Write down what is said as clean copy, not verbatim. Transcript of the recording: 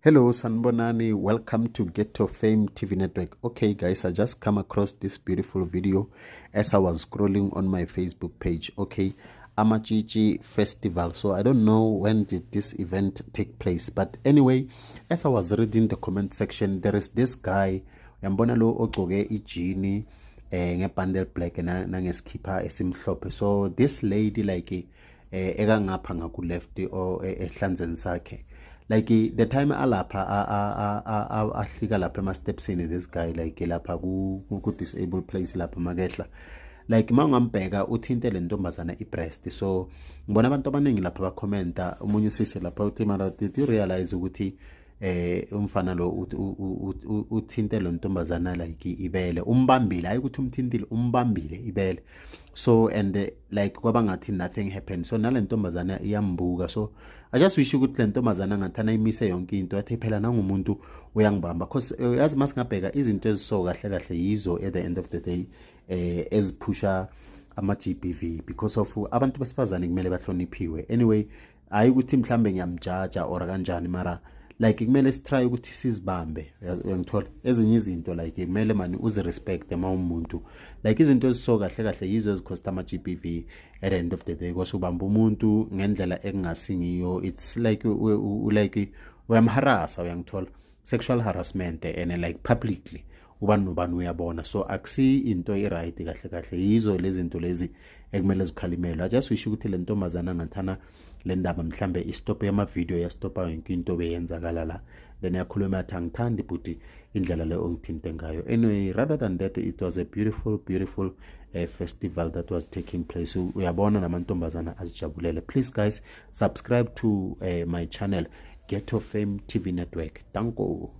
Hello Sanbonani, welcome to Ghetto Fame TV Network. Okay guys, I just come across this beautiful video as I was scrolling on my Facebook page. Okay, Amajiji Festival. So I don't know when did this event take place, but anyway, as I was reading the comment section, there is this guy yambona lo ogcoke ijini ngebundle black nangeskipa esimhlophe. So this lady like eka ngapha ngaku left or ehlanzeni sakhe. Like the time alapha ahlika lapha ema steps in this guy like lapha ku disabled place lapha magehla like mangambheka uthinte le ntombazana ibreast. So ngibona abantu abaningi lapha ba commenta umunye usise lapha uthi mara did you realize ukuthi umfana lo uthinte lo ntombazana like ibele umbambile hayi ukuthi umthintile umbambile ibele. So and like kwaba ngathi nothing happened. So nale ntombazana iyambuka. So I just wish ukuthi le ntombazana ngathana imise yonke into athi phela nangumuntu uyangibamba because yazi masingabheka izinto eziso kahle kahle yizo at the end of the day ezipusha ama GBV because of abantu besifazane kumele bahloniphiwe. Anyway hayi ukuthi mhlambe ngiyamjaja or kanjani mara like kumele sitry ukuthi sizibambe uyangithola ezinye izinto like kumele mani uzi respect ema umuntu like izinto eziso kahle kahle yizo ezikhosta ama GBV at the end of the day because ubamba umuntu ngendlela engasingiyo. It's like like uyamharasa uyangithola sexual harassment and like publicly ubani nobani uyabona. So akusi into right kahle kahle yizo lezi zinto lezi ekumele zikhalimelwe. I just wish ukuthi le ntombazana ngathana le ndaba mhlambe istop yama video ya stopa yonke into beyenzakala la then yakhuluma athi angithandi but indlela le ongithinte ngayo. Anyway, rather than that, it was a beautiful festival that was taking place. Uyabona namantombazana azijabulele. Please guys, subscribe to my channel Ghetto Fame TV Network. Danko.